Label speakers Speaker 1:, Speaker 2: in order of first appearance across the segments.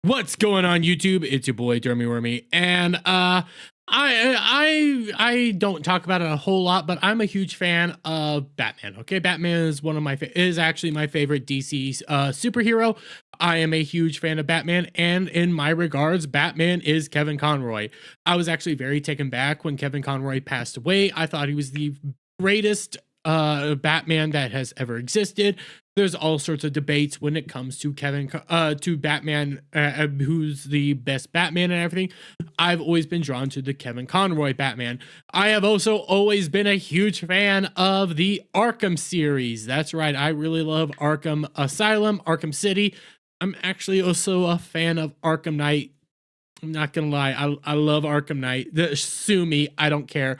Speaker 1: What's going on YouTube? It's your boy Dermy Wormy, and I don't talk about it a whole lot, but I'm a huge fan of Batman. Okay, Batman is is actually my favorite DC superhero. I am a huge fan of Batman, and in my regards, Batman is Kevin Conroy. I was actually very taken back when Kevin Conroy passed away. I thought he was the greatest Batman that has ever existed. There's all sorts of debates when it comes to Batman, who's the best Batman and everything. I've always been drawn to the Kevin Conroy Batman. I have also always been a huge fan of the Arkham series. That's right, I really love Arkham Asylum, Arkham City. I'm actually also a fan of Arkham Knight. I'm not gonna lie, I love Arkham Knight. Sue me, I don't care.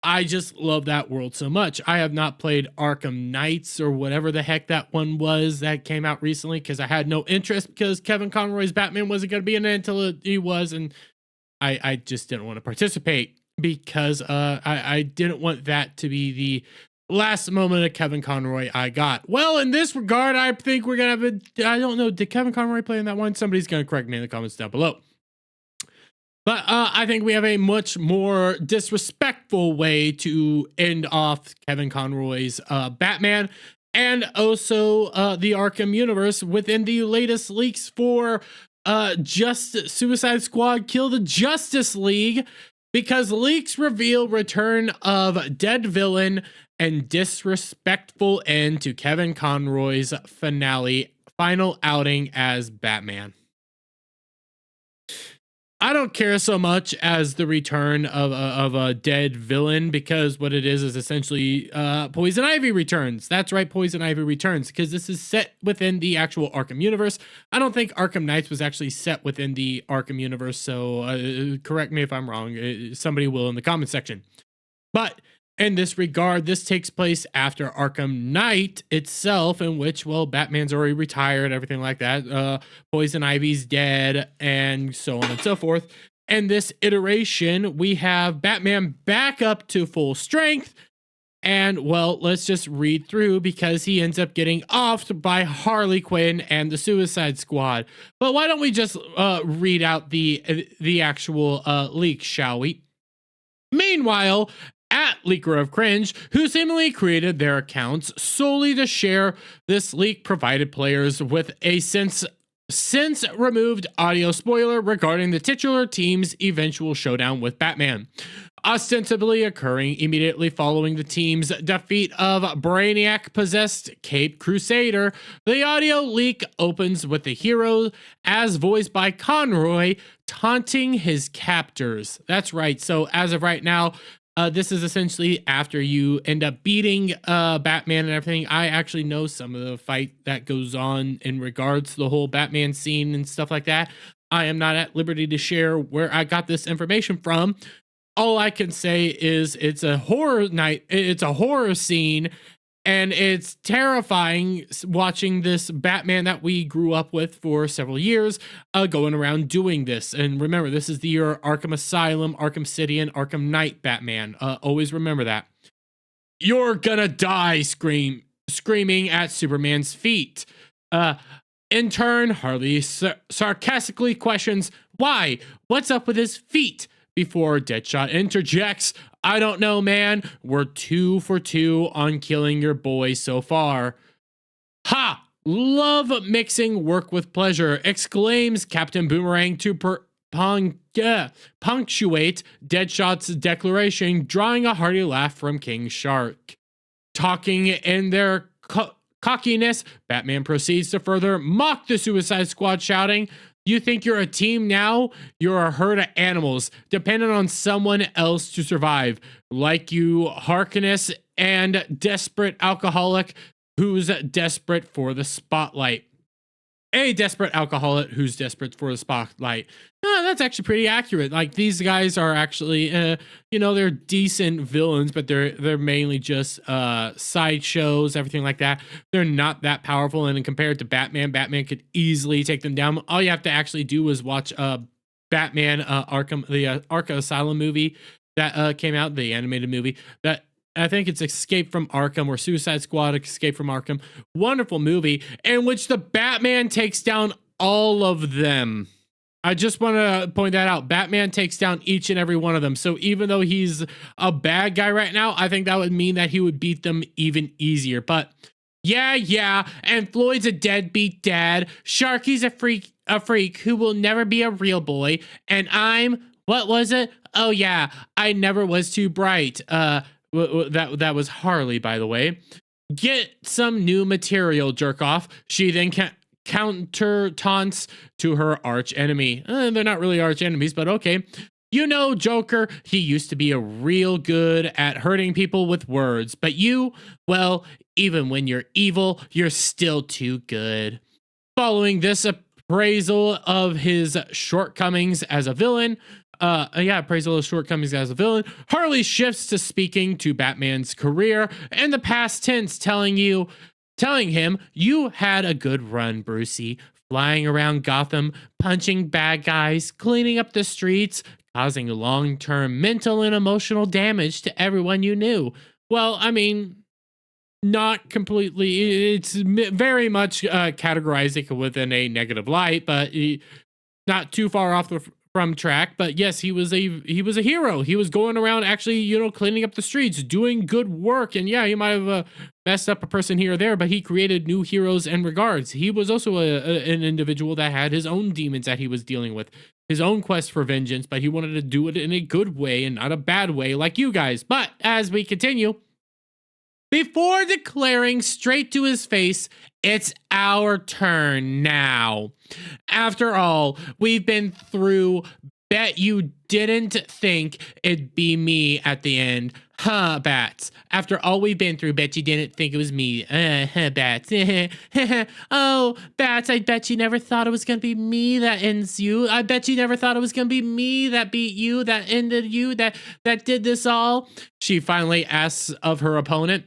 Speaker 1: I just love that world so much. I have not played Arkham Knights or whatever the heck that one was that came out recently because I had no interest because Kevin Conroy's Batman wasn't going to be in it until he was, and I just didn't want to participate because I didn't want that to be the last moment of Kevin Conroy I got. Well, in this regard, I think we're going to have I don't know, did Kevin Conroy play in that one? Somebody's going to correct me in the comments down below. But I think we have a much more disrespectful way to end off Kevin Conroy's Batman and also the Arkham universe within the latest leaks for just Suicide Squad Kill the Justice League, because leaks reveal return of dead villain and disrespectful end to Kevin Conroy's final outing as Batman. I don't care so much as the return of a dead villain, because what it is essentially Poison Ivy returns. That's right, Poison Ivy returns, because this is set within the actual Arkham universe. I don't think Arkham Knights was actually set within the Arkham universe, so correct me if I'm wrong. Somebody will in the comment section. But in this regard, this takes place after Arkham Knight itself, in which, well, Batman's already retired, everything like that. Poison Ivy's dead, and so on and so forth. And this iteration, we have Batman back up to full strength. And, well, let's just read through, because he ends up getting offed by Harley Quinn and the Suicide Squad. But why don't we just read out the actual leak, shall we? Meanwhile, at Leaker of Cringe, who seemingly created their accounts solely to share this leak, provided players with a since removed audio spoiler regarding the titular team's eventual showdown with Batman, ostensibly occurring immediately following the team's defeat of Brainiac-possessed Cape Crusader. The audio leak opens with the hero, as voiced by Conroy, taunting his captors. That's right, so as of right now, this is essentially after you end up beating Batman and everything. I actually know some of the fight that goes on in regards to the whole Batman scene and stuff like that. I am not at liberty to share where I got this information from. All I can say is it's a horror night. It's a horror scene, and it's terrifying watching this Batman that we grew up with for several years going around doing this. And remember, this is the year Arkham Asylum, Arkham City, and Arkham Knight Batman. Always remember that. You're gonna die, screaming at Superman's feet. In turn, Harley sarcastically questions, why? What's up with his feet? Before Deadshot interjects, I don't know, man. We're 2 for 2 on killing your boy so far. Ha! Love mixing work with pleasure, exclaims Captain Boomerang to punctuate Deadshot's declaration, drawing a hearty laugh from King Shark. Talking in their cockiness, Batman proceeds to further mock the Suicide Squad, shouting, you think you're a team now? You're a herd of animals, dependent on someone else to survive. Like you, Harkness, and desperate alcoholic who's desperate for the spotlight. A desperate alcoholic who's desperate for the spotlight. That's actually pretty accurate. Like, these guys are actually, they're decent villains, but they're mainly just sideshows, everything like that. They're not that powerful, and compared to Batman, Batman could easily take them down. All you have to actually do is watch Batman Arkham, the Arkham Asylum movie that came out, the animated movie that I think it's Escape from Arkham or Suicide Squad Escape from Arkham. Wonderful movie in which the Batman takes down all of them. I just want to point that out. Batman takes down each and every one of them. So even though he's a bad guy right now, I think that would mean that he would beat them even easier. But yeah. And Floyd's a deadbeat dad. Sharky's a freak who will never be a real boy. And what was it? Oh yeah, I never was too bright. That was Harley, by the way. Get some new material, jerk off. She then counter taunts to her arch enemy. They're not really arch enemies, but okay. You know, Joker, he used to be a real good at hurting people with words, but you, well, even when you're evil, you're still too good. Following this appraisal of his shortcomings as a villain, appraisal of shortcomings as a villain, Harley shifts to speaking to Batman's career in the past tense, telling him, you had a good run, Brucey, flying around Gotham, punching bad guys, cleaning up the streets, causing long-term mental and emotional damage to everyone you knew. Well, I mean, not completely. It's very much categorizing within a negative light, but not too far off from track. But yes, he was a hero. He was going around actually, cleaning up the streets, doing good work. And yeah, he might have messed up a person here or there, but he created new heroes and regards. He was also an individual that had his own demons that he was dealing with, his own quest for vengeance, but he wanted to do it in a good way and not a bad way like you guys. But as we continue, before declaring straight to his face, it's our turn now. After all, we've been through. Bet you didn't think it'd be me at the end. Huh, Bats? After all we've been through, bet you didn't think it was me. Bats. Oh, Bats, I bet you never thought it was gonna be me that ends you. I bet you never thought it was gonna be me that beat you, that ended you, that did this all. She finally asks of her opponent.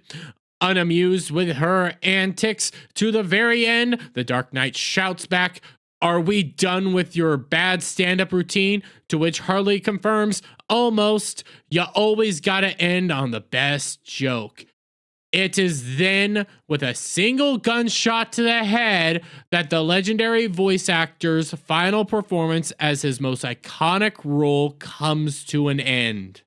Speaker 1: Unamused with her antics to the very end, the Dark Knight shouts back, are we done with your bad stand-up routine? To which Harley confirms, almost. You always gotta end on the best joke. It is then, with a single gunshot to the head, that the legendary voice actor's final performance as his most iconic role comes to an end.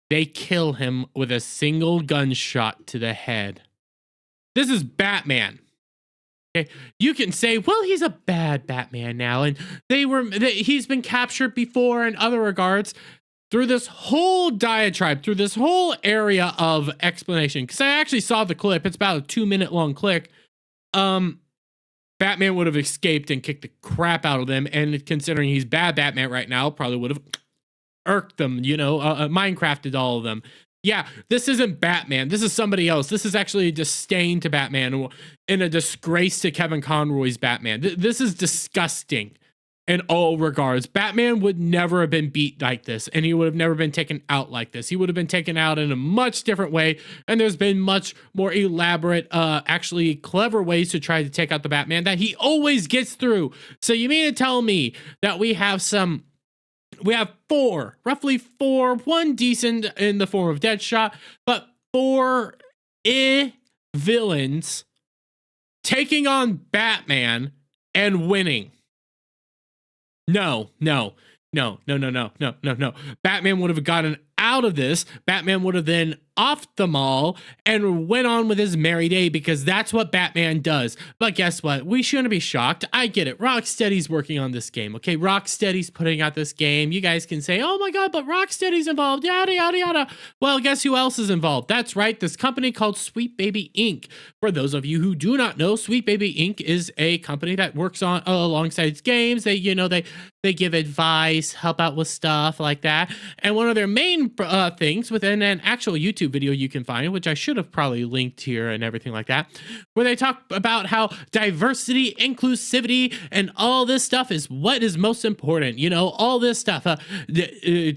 Speaker 1: They kill him with a single gunshot to the head. This is Batman. Okay, you can say, well, he's a bad Batman now, and he's been captured before in other regards. Through this whole diatribe, through this whole area of explanation, because I actually saw the clip, it's about a 2-minute long clip. Batman would have escaped and kicked the crap out of them, and considering he's bad Batman right now, probably would have irked them, Minecrafted all of them. Yeah, this isn't Batman. This is somebody else. This is actually a disdain to Batman and a disgrace to Kevin Conroy's Batman. This is disgusting in all regards. Batman would never have been beat like this, and he would have never been taken out like this. He would have been taken out in a much different way, and there's been much more elaborate, actually clever ways to try to take out the Batman that he always gets through. So you mean to tell me that we have roughly four, one decent in the form of Deadshot, but 4 villains taking on Batman and winning? No. Batman would have gotten out of this. Batman would have then off the mall and went on with his merry day, because that's what Batman does. But guess what? We shouldn't be shocked. I get it. Rocksteady's working on this game. Okay, Rocksteady's putting out this game. You guys can say, oh my God, but Rocksteady's involved, yada, yada, yada. Well, guess who else is involved? That's right, this company called Sweet Baby Inc. For those of you who do not know, Sweet Baby Inc. is a company that works on alongside games. They give advice, help out with stuff like that. And one of their main things within an actual YouTube video you can find, which I should have probably linked here and everything like that, where they talk about how diversity, inclusivity, and all this stuff is what is most important. All this stuff,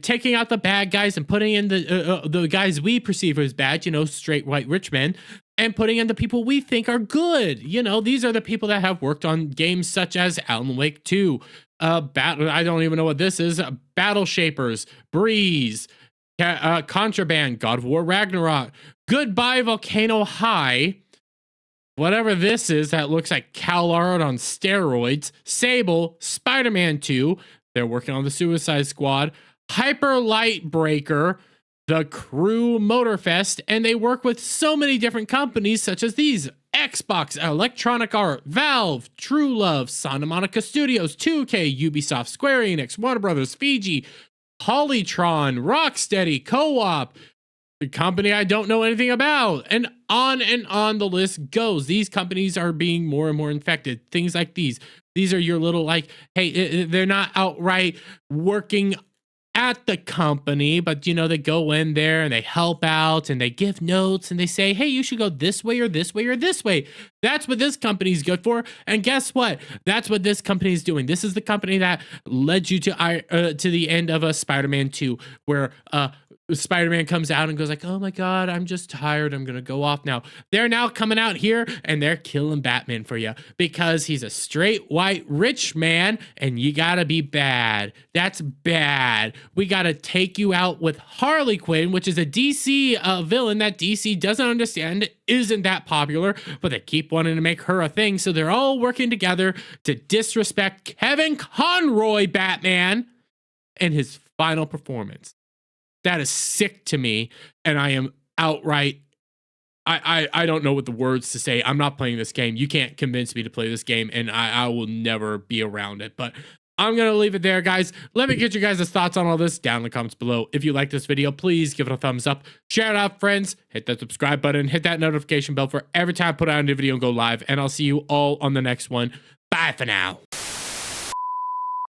Speaker 1: taking out the bad guys and putting in the guys we perceive as bad, straight white rich men, and putting in the people we think are good. These are the people that have worked on games such as Alan Wake 2, I don't even know what this is, Battle Shapers, Breeze, Contraband, God of War Ragnarok, Goodbye Volcano High, whatever this is that looks like CalArt on steroids, Sable, Spider-Man 2, they're working on the Suicide Squad, Hyper Light Breaker, the Crew Motorfest, and they work with so many different companies such as these: Xbox, Electronic Art, Valve, True Love, Santa Monica Studios, 2K, Ubisoft, Square Enix, Warner Brothers, Fiji, Polytron, Rocksteady, Co-op, the company I don't know anything about, and on the list goes. These companies are being more and more infected. Things like these. These are your little, like, hey, they're not outright working at the company, but you know, they go in there and they help out and they give notes and they say, hey, you should go this way or this way or this way. That's what this company's good for. And guess what? That's what this company is doing. This is the company that led you to the end of a Spider-Man 2, where Spider-Man comes out and goes like, oh my God, I'm just tired. I'm going to go off now. They're now coming out here and they're killing Batman for you because he's a straight white rich man and you got to be bad. That's bad. We got to take you out with Harley Quinn, which is a DC villain that DC doesn't understand, isn't that popular, but they keep wanting to make her a thing. So they're all working together to disrespect Kevin Conroy Batman and his final performance. That is sick to me, and I am outright, I don't know what the words to say. I'm not playing this game. You can't convince me to play this game, and I will never be around it. But I'm going to leave it there, guys. Let me get your guys' thoughts on all this down in the comments below. If you like this video, please give it a thumbs up. Share it out, friends. Hit that subscribe button. Hit that notification bell for every time I put out a new video and go live. And I'll see you all on the next one. Bye for now.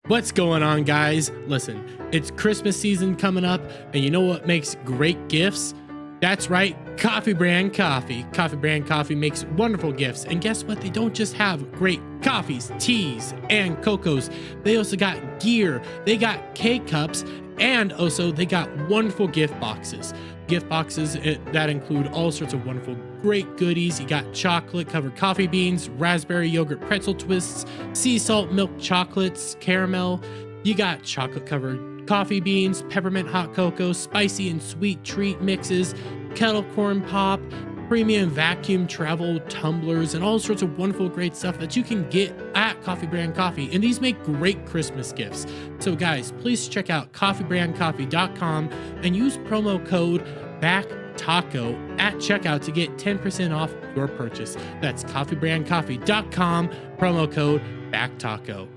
Speaker 1: What's going on, guys? Listen, it's Christmas season coming up, and you know what makes great gifts? That's right, Coffee Brand Coffee. Coffee Brand Coffee makes wonderful gifts, and guess what? They don't just have great coffees, teas, and cocos. They also got gear. They got K-cups, and also they got wonderful gift boxes. Gift boxes that include all sorts of wonderful, great goodies. You got chocolate-covered coffee beans, raspberry yogurt pretzel twists, sea salt milk chocolates, caramel. You got chocolate-covered coffee beans, peppermint hot cocoa, spicy and sweet treat mixes, kettle corn pop, premium vacuum travel tumblers, and all sorts of wonderful great stuff that you can get at Coffee Brand Coffee. And these make great Christmas gifts. So guys, please check out coffeebrandcoffee.com and use promo code BACKTACO at checkout to get 10% off your purchase. That's coffeebrandcoffee.com, promo code BACKTACO.